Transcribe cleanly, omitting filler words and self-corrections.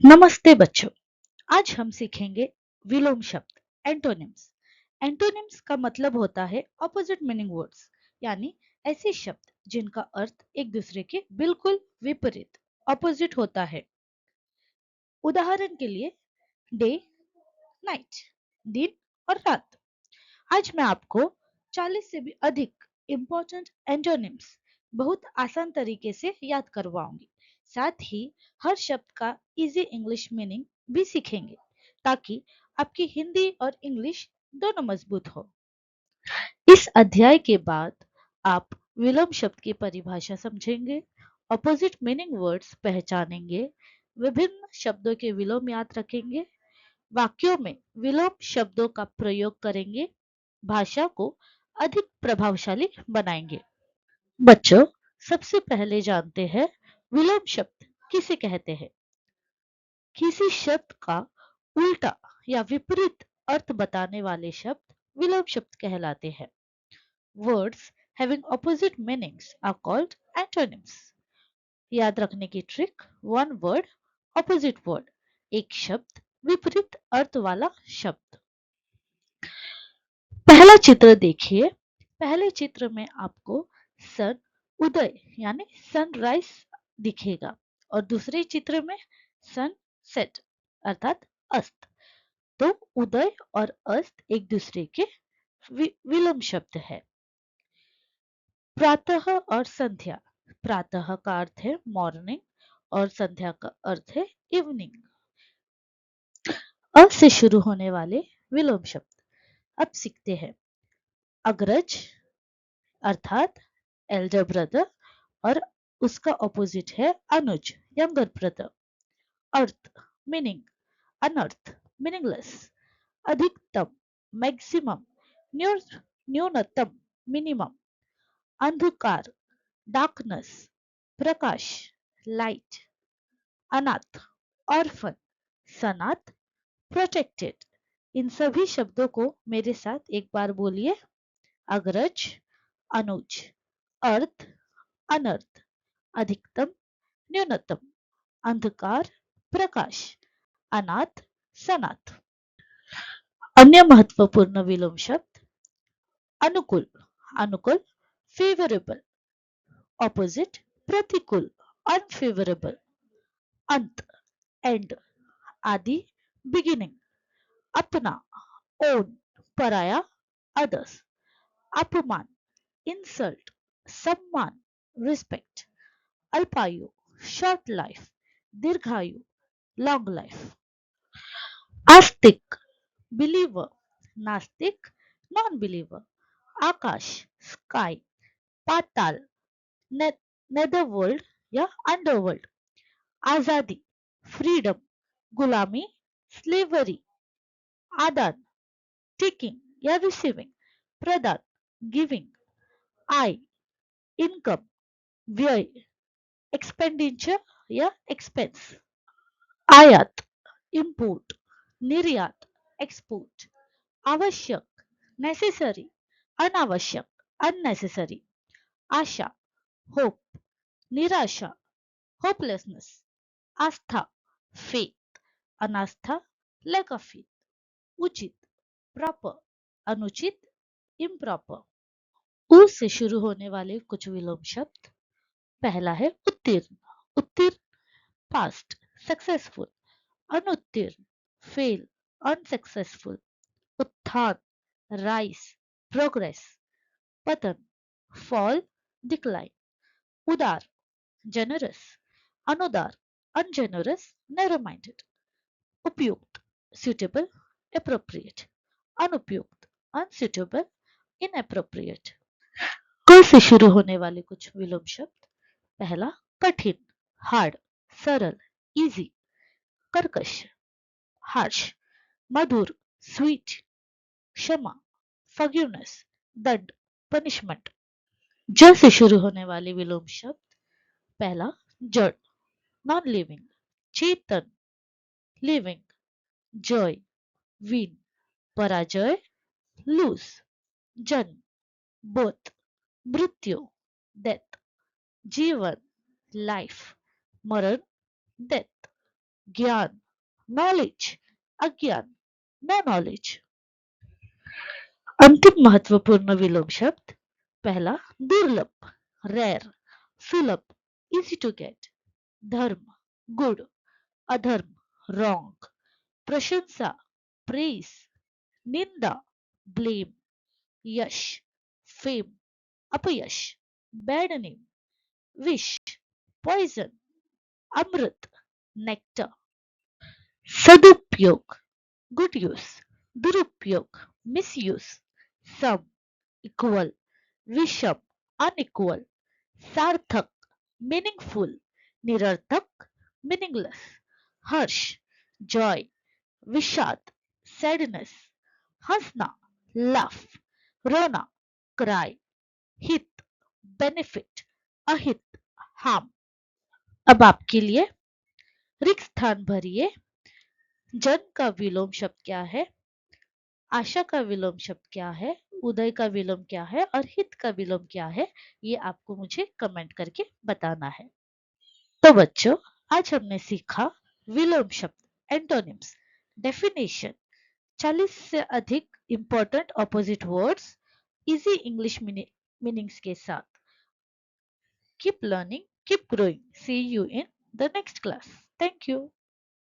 नमस्ते बच्चों। आज हम सीखेंगे विलोम शब्द एंटोनिम्स। एंटोनिम्स का मतलब होता है ऑपोजिट मीनिंग वर्ड्स, यानी ऐसे शब्द जिनका अर्थ एक दूसरे के बिल्कुल विपरीत ऑपोजिट होता है। उदाहरण के लिए डे, नाइट, दिन और रात। आज मैं आपको 40 से भी अधिक इम्पोर्टेंट एंटोनिम्स बहुत आसान तरीके से याद करवाऊंगी। साथ ही हर शब्द का इजी इंग्लिश मीनिंग भी सीखेंगे, ताकि आपकी हिंदी और इंग्लिश दोनों मजबूत हो। इस अध्याय के बाद आप विलोम शब्द की परिभाषा समझेंगे, ऑपोजिट मीनिंग वर्ड्स पहचानेंगे, विभिन्न शब्दों के विलोम याद रखेंगे, वाक्यों में विलोम शब्दों का प्रयोग करेंगे, भाषा को अधिक प्रभावशाली बनाएंगे। बच्चों, सबसे पहले जानते हैं विलोम शब्द किसे कहते हैं। किसी शब्द का उल्टा या विपरीत अर्थ बताने वाले शब्द विलोम शब्द कहलाते हैं। Words having opposite meanings are called antonyms. याद रखने की trick, one word opposite word, एक शब्द विपरीत अर्थ वाला शब्द। पहला चित्र देखिए। पहले चित्र में आपको सन उदय यानी सनराइज दिखेगा और दूसरे चित्र में सन सेट अर्थात अस्त। तो उदय और अस्त एक दूसरे के विलोम शब्द है। प्रातः और संध्या। प्रातः का अर्थ है मॉर्निंग और संध्या का अर्थ है इवनिंग। अ से शुरू होने वाले विलोम शब्द अब सीखते हैं। अग्रज अर्थात एल्डर ब्रदर और उसका ऑपोजिट है अनुज यंगर ब्रदर। अर्थ मीनिंग अनर्थ मीनिंगलेस। अधिकतम मैक्सिमम, न्यूनतम मिनिमम। अंधकार डार्कनेस, प्रकाश लाइट। अनाथ ऑर्फन, सनाथ प्रोटेक्टेड। इन सभी शब्दों को मेरे साथ एक बार बोलिए। अग्रज, अनुज, अर्थ, अनर्थ, अधिकतम, न्यूनतम, अंधकार, प्रकाश, अनाथ, सनाथ। अन्य महत्वपूर्ण विलोम शब्द अनुकूल, अनुकूल फेवरेबल, ऑपोजिट प्रतिकूल अनफेवरेबल। अंत एंड, आदि बिगिनिंग। अपना ओन, पराया अदर्स। अपमान इंसल्ट, सम्मान रिस्पेक्ट। अल्पायु शॉर्ट लाइफ, दीर्घायु लॉन्ग लाइफ। आस्तिक बिलीवर, नास्तिक नॉन बिलीवर। आकाश स्काई, पाताल नेदरवर्ल्ड या अंडरवर्ल्ड। आजादी फ्रीडम, गुलामी स्लेवरी। आदान टेकिंग या रिसीविंग, प्रदान गिविंग। आय इनकम, व्यय एक्सपेंडिचर या एक्सपेंस। आयात इंपोर्ट, निर्यात एक्सपोर्ट। आवश्यक नेसेसरी, अनावश्यक अननेसेसरी। आशा होप, निराशा होपलेसनेस। आस्था फेथ, अनास्था लैक ऑफ फेथ। उचित प्रॉपर, अनुचित इम्प्रॉपर। उ से शुरू होने वाले कुछ विलोम शब्द। पहला है उत्तीर्ण, उत्तीर्ण पास्ट सक्सेसफुल। अनुत्तीर्ण फेल अनसक्सेसफुल। उत्थान राइस प्रोग्रेस। पतन फॉल डिक्लाइन। उदार generous, अनुदार ungenerous, narrow minded। उपयुक्त suitable, appropriate। अनुपयुक्त unsuitable, inappropriate। क से शुरू होने वाले कुछ विलोम शब्द। पहला कठिन हार्ड, सरल इजी। कर्कश हार्श, मधुर स्वीट। क्षमा forgiveness, दंड पनिशमेंट। ज से शुरू होने वाले विलोम शब्द। पहला जड़ नॉन लिविंग, चेतन लिविंग। जय विन, पराजय लूज। जन्म बर्थ, मृत्यु डेथ। जीवन लाइफ, मरण डेथ। ज्ञान, नॉलेज, अज्ञान, नो नॉलेज। अंतिम महत्वपूर्ण विलोम शब्द। पहला दुर्लभ, रेयर, सुलभ, इजी टू गेट। धर्म, गुड, अधर्म, रॉन्ग। प्रशंसा, प्रेज, निंदा, ब्लेम, यश, फेम, अपयश, बैड नेम, विश, पॉइजन, अमृत, नेक्टर। सदुपयोग, गुड यूज, दुरुपयोग, मिसयूज। सम, इक्वल, विषम, अनइक्वल। सार्थक, मीनिंगफुल, निरर्थक, मीनिंगलेस। हर्ष, जॉय, विषाद, सैडनेस। हंसना, लाफ, रोना, क्राई। हित, बेनिफिट, अहित, हार्म। अब आपके लिए रिक्त स्थान भरिए। जन का विलोम शब्द क्या है, आशा का विलोम शब्द क्या है, उदय का विलोम क्या है और हित का विलोम क्या है, ये आपको मुझे कमेंट करके बताना है। तो बच्चों, आज हमने सीखा विलोम शब्द, एंटोनिम्स, डेफिनेशन, 40 से अधिक important opposite words easy English meanings के साथ। Keep learning, keep growing. See you in the next class. Thank you.